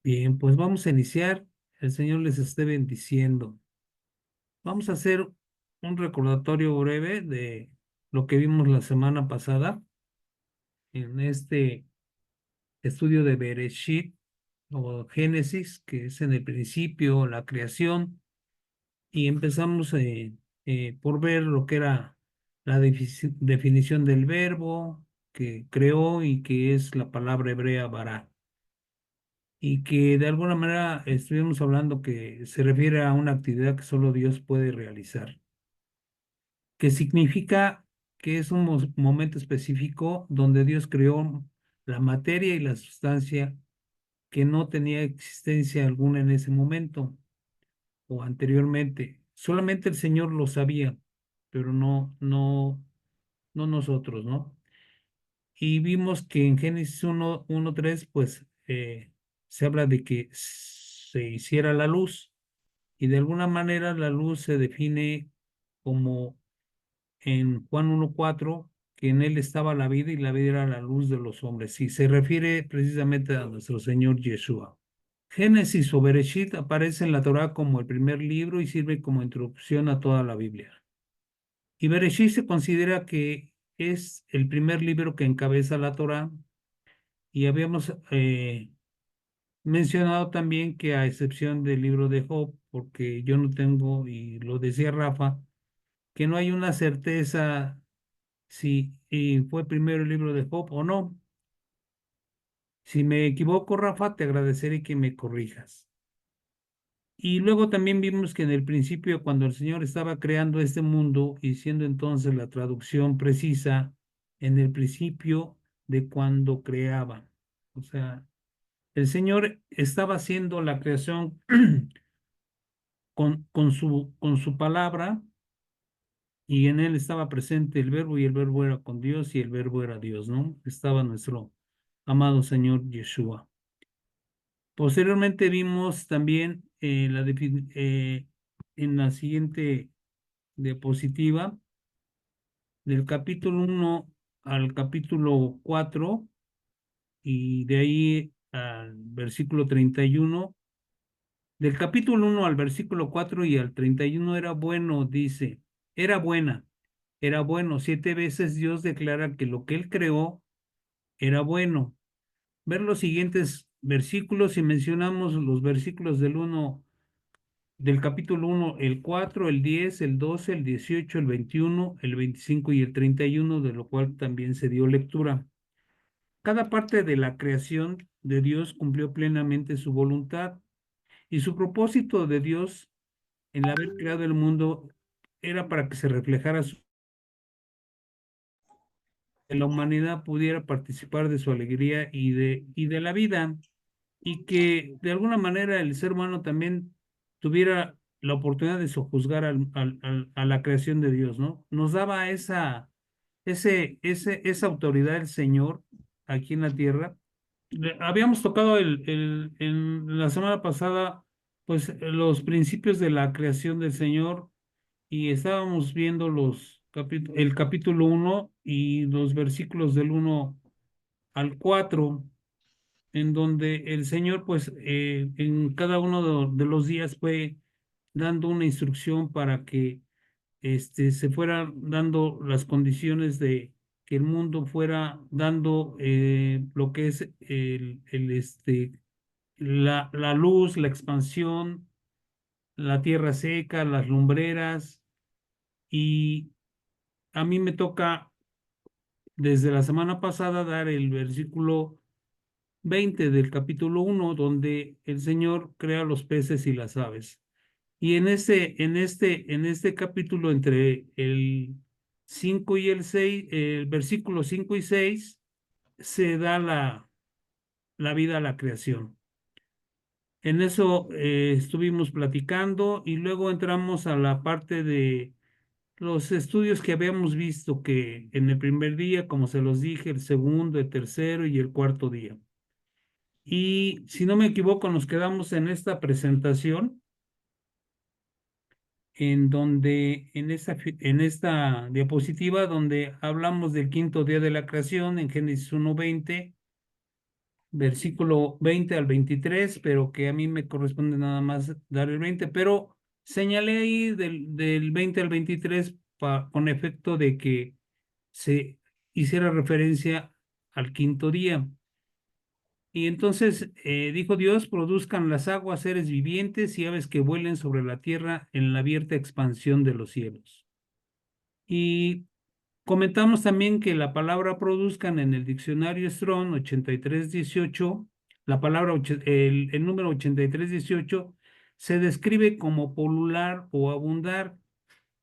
Bien, pues vamos a iniciar. El Señor les esté bendiciendo. Vamos a hacer un recordatorio breve de lo que vimos la semana pasada en este estudio de Bereshit o Génesis, que es en el principio la creación, y empezamos por ver lo que era la definición del verbo que creó y que es la palabra hebrea bara, y que de alguna manera estuvimos hablando que se refiere a una actividad que solo Dios puede realizar, que significa que es un momento específico donde Dios creó la materia y la sustancia que no tenía existencia alguna en ese momento o anteriormente. Solamente el Señor lo sabía, pero no nosotros, ¿no? Y vimos que en Génesis 1:3, pues se habla de que se hiciera la luz. Y de alguna manera la luz se define como en Juan 1:4, que en él estaba la vida y la vida era la luz de los hombres. Y se refiere precisamente a nuestro Señor Yeshua. Génesis o Bereshit aparece en la Torá como el primer libro y sirve como introducción a toda la Biblia. Y Bereshit se considera que es el primer libro que encabeza la Torá, y habíamos mencionado también que a excepción del libro de Job, porque yo no tengo, y lo decía Rafa, que no hay una certeza si fue primero el libro de Job o no. Si me equivoco, Rafa, te agradeceré que me corrijas. Y luego también vimos que en el principio, cuando el Señor estaba creando este mundo y siendo entonces la traducción precisa, en el principio de cuando creaba. O sea, el Señor estaba haciendo la creación con su palabra, y en él estaba presente el verbo y el verbo era con Dios y el verbo era Dios, ¿no? Estaba nuestro amado Señor Yeshua. Posteriormente vimos también en la siguiente diapositiva, del capítulo 1 al capítulo 4 y de ahí al versículo 31. Del capítulo 1 al versículo 4 y al 31 era bueno, dice, era buena, era bueno. 7 veces Dios declara que lo que él creó era bueno. Ver los siguientes versículos, y mencionamos los versículos del capítulo 1, el 4, el 10, el 12, el 18, el 21, el 25 y el 31, de lo cual también se dio lectura. Cada parte de la creación de Dios cumplió plenamente su voluntad, y su propósito de Dios en el haber creado el mundo era para que se reflejara que la humanidad pudiera participar de su alegría y de la vida, y que de alguna manera el ser humano también tuviera la oportunidad de sojuzgar a la creación de Dios, ¿no? Nos daba esa autoridad el Señor aquí en la tierra. Habíamos tocado en la semana pasada, pues, los principios de la creación del Señor, y estábamos viendo el capítulo 1 y los versículos del 1 al 4, en donde el Señor, pues, en cada uno de los días fue dando una instrucción para que se fueran dando las condiciones de que el mundo fuera dando lo que es la luz, la expansión, la tierra seca, las lumbreras. Y a mí me toca desde la semana pasada dar el versículo 20 del capítulo 1, donde el Señor crea los peces y las aves. Y en este capítulo, entre el 5 y el 6, el versículo 5 y 6, se da la vida a la creación. En eso estuvimos platicando, y luego entramos a la parte de los estudios que habíamos visto, que en el primer día, como se los dije, el segundo, el tercero y el cuarto día. Y si no me equivoco, nos quedamos en esta presentación, en donde, en esta diapositiva, donde hablamos del quinto día de la creación en Génesis 1:20, versículo 20 al 23, pero que a mí me corresponde nada más dar el 20, pero señalé ahí del 20 al 23 con efecto de que se hiciera referencia al quinto día. Y entonces dijo Dios: produzcan las aguas seres vivientes y aves que vuelen sobre la tierra en la abierta expansión de los cielos. Y comentamos también que la palabra produzcan en el diccionario Strong 8318, la palabra, el número 8318, se describe como polular o abundar,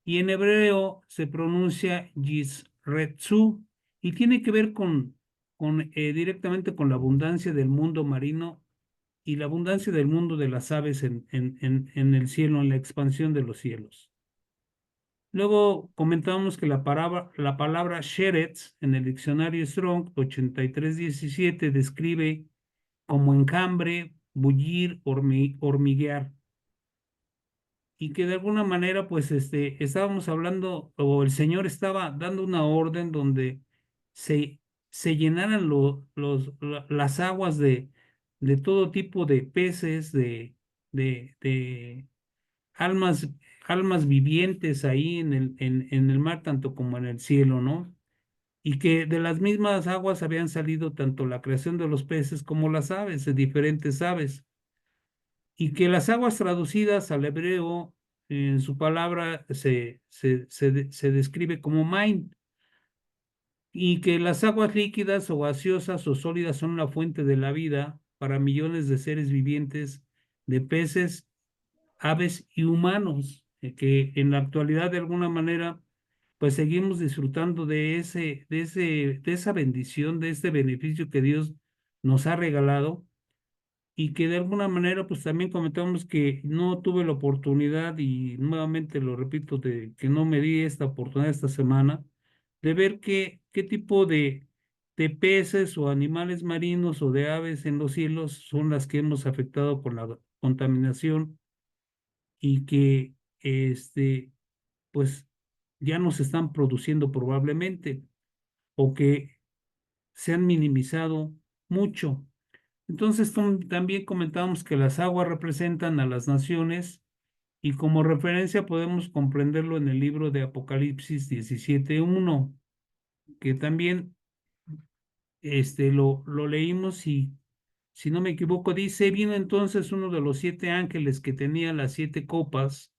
y en hebreo se pronuncia yisretzu, y tiene que ver con directamente con la abundancia del mundo marino y la abundancia del mundo de las aves en el cielo, en la expansión de los cielos. Luego comentábamos que la palabra sheretz en el diccionario Strong 8317 describe como enjambre, bullir, hormiguear, y que de alguna manera pues estábamos hablando, o el Señor estaba dando una orden donde se, se llenaran las aguas de todo tipo de peces, de almas, almas vivientes ahí en el mar, tanto como en el cielo, ¿no? Y que de las mismas aguas habían salido tanto la creación de los peces como las aves, de diferentes aves, y que las aguas traducidas al hebreo en su palabra se describe como main, y que las aguas líquidas o gaseosas o sólidas son la fuente de la vida para millones de seres vivientes, de peces, aves y humanos, que en la actualidad de alguna manera pues seguimos disfrutando de esa bendición, de este beneficio que Dios nos ha regalado, y que de alguna manera pues también comentamos que no tuve la oportunidad, y nuevamente lo repito, de que no me di esta oportunidad esta semana de ver qué tipo de peces o animales marinos o de aves en los cielos son las que hemos afectado con la contaminación, y que pues ya no se están produciendo probablemente, o que se han minimizado mucho. Entonces también comentábamos que las aguas representan a las naciones, y como referencia podemos comprenderlo en el libro de Apocalipsis 17:1, que también lo leímos, y si no me equivoco dice: vino entonces uno de los 7 ángeles que tenía las 7 copas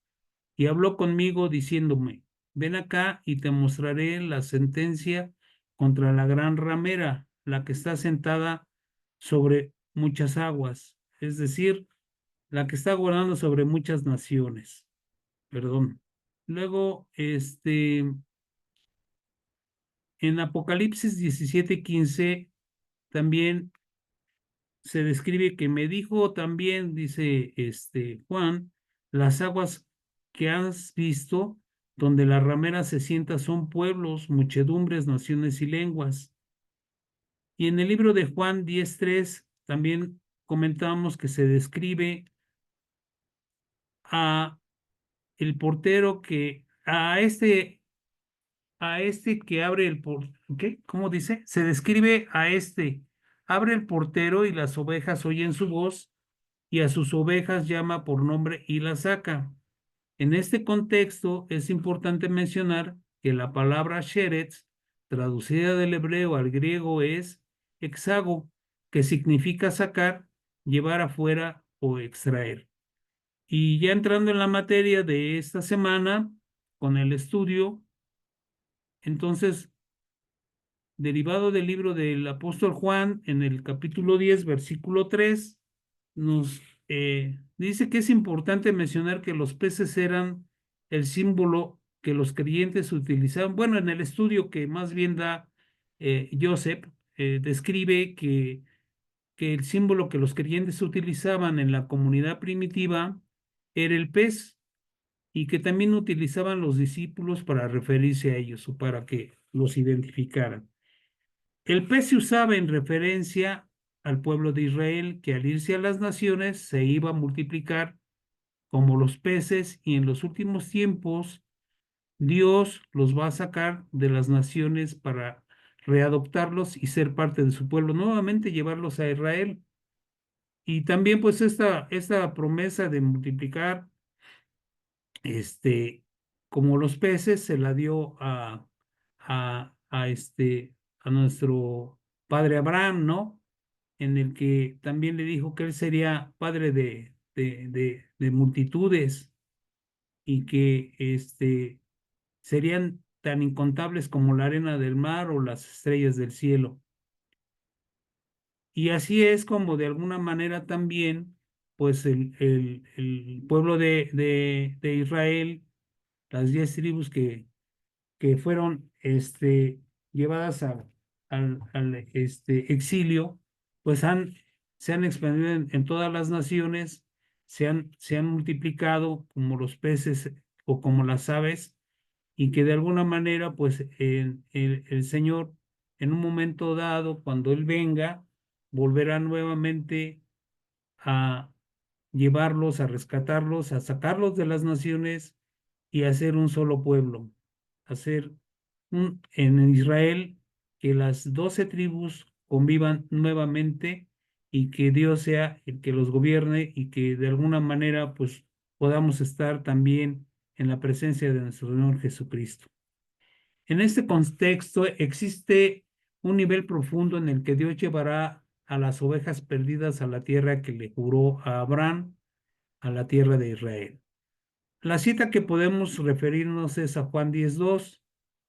y habló conmigo diciéndome: ven acá y te mostraré la sentencia contra la gran ramera, la que está sentada sobre muchas aguas, es decir, la que está gobernando sobre muchas naciones. Perdón. Luego, en Apocalipsis 17:15 también se describe que me dijo también, dice Juan: las aguas que has visto, donde la ramera se sienta, son pueblos, muchedumbres, naciones y lenguas. Y en el libro de Juan 10:3 también comentamos que se describe a el portero a este que abre ¿qué? ¿Cómo dice? Se describe a abre el portero y las ovejas oyen su voz, y a sus ovejas llama por nombre y las saca. En este contexto es importante mencionar que la palabra sheretz, traducida del hebreo al griego, es hexago, que significa sacar, llevar afuera o extraer. Y ya entrando en la materia de esta semana, con el estudio, entonces, derivado del libro del apóstol Juan, en el capítulo 10, versículo 3, nos dice que es importante mencionar que los peces eran el símbolo que los creyentes utilizaban. Bueno, en el estudio que más bien da Joseph, describe que el símbolo que los creyentes utilizaban en la comunidad primitiva era el pez, y que también utilizaban los discípulos para referirse a ellos o para que los identificaran. El pez se usaba en referencia al pueblo de Israel, que al irse a las naciones se iba a multiplicar como los peces, y en los últimos tiempos Dios los va a sacar de las naciones para readoptarlos y ser parte de su pueblo, nuevamente llevarlos a Israel. Y también pues esta promesa de multiplicar este, como los peces se la dio a nuestro padre Abraham, ¿no? En el que también le dijo que él sería padre de multitudes y que serían tan incontables como la arena del mar o las estrellas del cielo. Y así es como de alguna manera también, pues el pueblo de Israel, las 10 tribus que fueron llevadas al exilio, pues se han expandido en todas las naciones, se han multiplicado como los peces o como las aves, y que de alguna manera, pues el Señor, en un momento dado, cuando Él venga, volverá nuevamente a llevarlos, a rescatarlos, a sacarlos de las naciones y hacer un solo pueblo, hacer en Israel que las 12 tribus convivan nuevamente y que Dios sea el que los gobierne y que de alguna manera pues podamos estar también en la presencia de nuestro Señor Jesucristo. En este contexto existe un nivel profundo en el que Dios llevará a las ovejas perdidas a la tierra que le juró a Abraham, a la tierra de Israel. La cita que podemos referirnos es a Juan 10:2,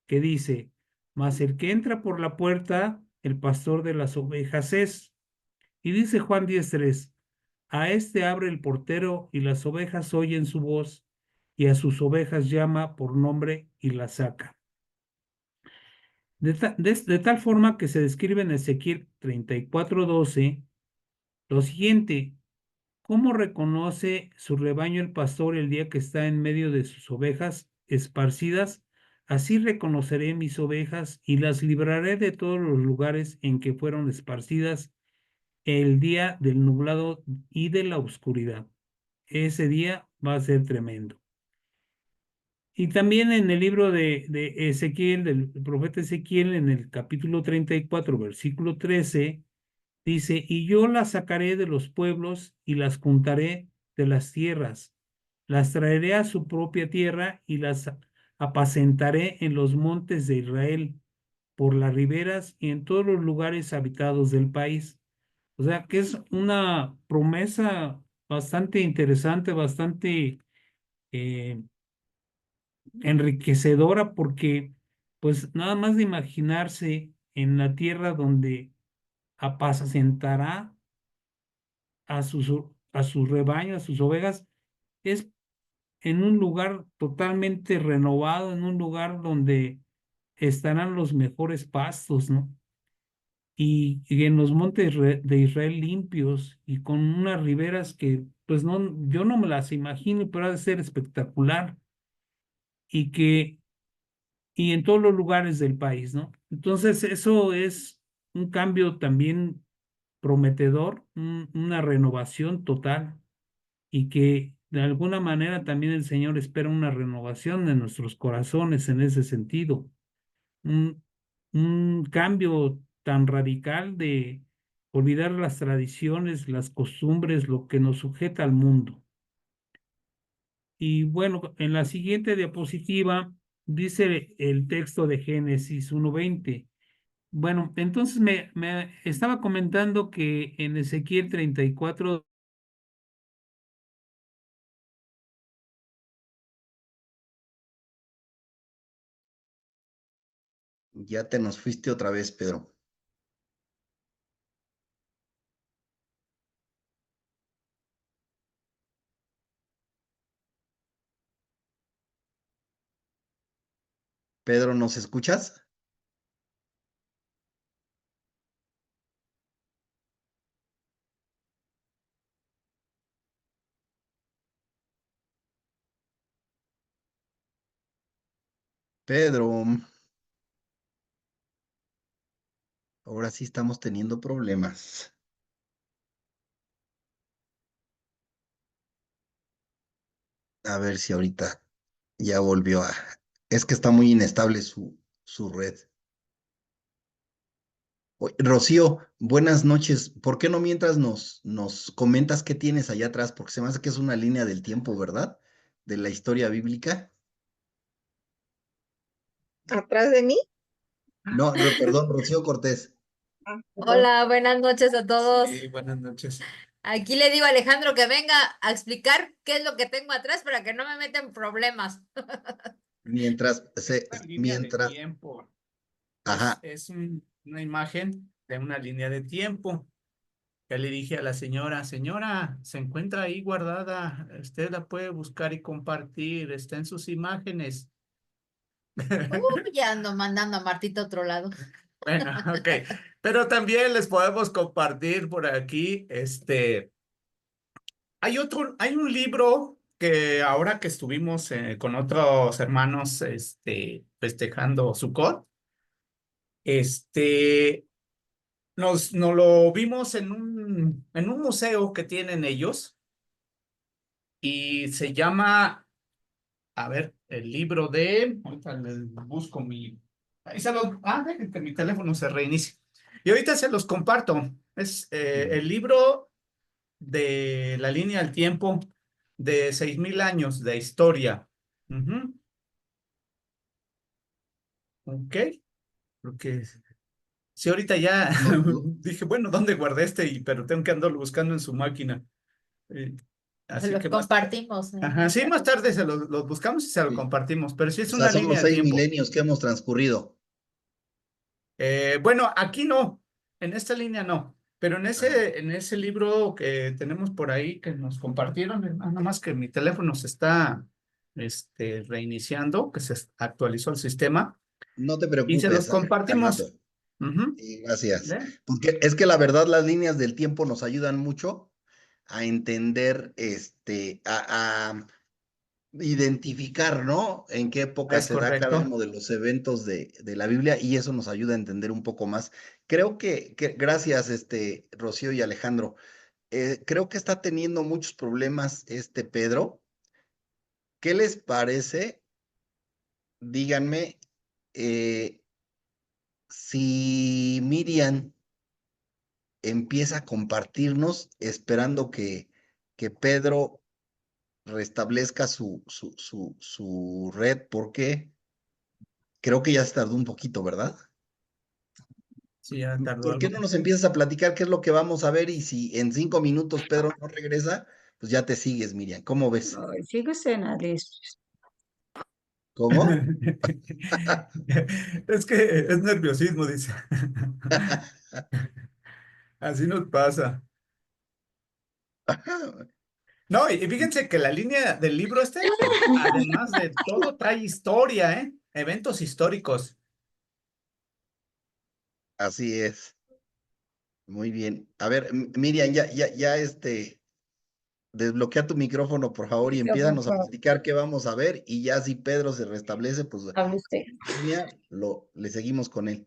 que dice, mas el que entra por la puerta, el pastor de las ovejas es. Y dice Juan 10:3, a este abre el portero y las ovejas oyen su voz, y a sus ovejas llama por nombre y las saca. De tal forma que se describe en Ezequiel 34:12 lo siguiente: ¿cómo reconoce su rebaño el pastor el día que está en medio de sus ovejas esparcidas? Así reconoceré mis ovejas y las libraré de todos los lugares en que fueron esparcidas el día del nublado y de la oscuridad. Ese día va a ser tremendo. Y también en el libro de Ezequiel, del profeta Ezequiel, en el capítulo 34, versículo 13, dice, y yo las sacaré de los pueblos y las juntaré de las tierras, las traeré a su propia tierra y las apacentaré en los montes de Israel, por las riberas y en todos los lugares habitados del país. O sea que es una promesa bastante interesante, bastante eh, enriquecedora, porque pues nada más de imaginarse en la tierra donde apacentará a sus rebaños, a sus ovejas, es en un lugar totalmente renovado, en un lugar donde estarán los mejores pastos, ¿no? Y en los montes de Israel limpios y con unas riberas que, pues no, yo no me las imagino, pero ha de ser espectacular y que, y en todos los lugares del país, ¿no? Entonces, eso es un cambio también prometedor, una renovación total y que de alguna manera también el Señor espera una renovación de nuestros corazones en ese sentido, un, un cambio tan radical de olvidar las tradiciones, las costumbres, lo que nos sujeta al mundo. Y bueno, en la siguiente diapositiva dice el texto de Génesis 1:20. Bueno, entonces me estaba comentando que en Ezequiel 34. Ya te nos fuiste otra vez, Pedro. Pedro, ¿nos escuchas? Pedro, ahora sí estamos teniendo problemas. A ver si ahorita ya volvió a... Es que está muy inestable su red. Rocío, buenas noches. ¿Por qué no mientras nos comentas qué tienes allá atrás? Porque se me hace que es una línea del tiempo, ¿verdad? De la historia bíblica. ¿Atrás de mí? No, perdón, Rocío Cortés. Hola, buenas noches a todos. Sí, buenas noches. Aquí le digo a Alejandro que venga a explicar qué es lo que tengo atrás para que no me metan problemas. Mientras Una línea de mientras, tiempo. ajá, Una imagen de una línea de tiempo. Ya le dije a la señora, señora, se encuentra ahí guardada. Usted la puede buscar y compartir. Está en sus imágenes. Ya ando mandando a Martita a otro lado. Bueno, ok. Pero también les podemos compartir por aquí, hay un libro que ahora que estuvimos con otros hermanos, festejando Sukkot, este, nos lo vimos en un museo que tienen ellos y se llama, a ver, el libro ahorita les busco ahí dejen que mi teléfono se reinicie. Y ahorita se los comparto. Es el libro de la línea del tiempo de 6000 años de historia. Ujú. Ok, porque sí, ahorita ya dije, bueno, ¿dónde guardé pero tengo que andarlo buscando en su máquina. Eh, Se así los que compartimos. ajá, sí, más tarde se los buscamos y se lo sí. compartimos, pero sí O es sea, una son los línea de seis tiempo. milenios que hemos transcurrido. Bueno, aquí no, en esta línea no, pero Ajá. en ese libro que tenemos por ahí que nos compartieron, nada más que mi teléfono se está reiniciando, que se actualizó el sistema No te y se los preocupes, al rato. compartimos. Ujú. Y gracias. ¿Ve? Porque es que la verdad las líneas del tiempo nos ayudan mucho a entender, a identificar, ¿no? En qué época Es se da cada correcto. uno de los eventos de la Biblia y eso nos ayuda a entender un poco más. Creo que gracias, Rocío y Alejandro. Creo que está teniendo muchos problemas Pedro. ¿Qué les parece? Díganme si Miriam empieza a compartirnos esperando que Pedro restablezca su red, porque creo que ya se tardó un poquito, ¿verdad? Sí, ya tardó ¿Por qué algo. no nos empiezas a platicar qué es lo que vamos a ver? Y si en 5 minutos Pedro no regresa, pues ya te sigues, Miriam. ¿Cómo ves? Ay, fíjese en Alice. ¿Cómo? Es que es nerviosismo, dice. Así nos pasa. No, y fíjense que la línea del libro además de todo, trae historia, ¿eh? Eventos históricos. Así es. Muy bien. A ver, Miriam, ya, desbloquea tu micrófono, por favor, y Listo, por empiézanos a favor, platicar qué vamos a ver. Y ya si Pedro se restablece, pues hable usted. en línea, le seguimos con él.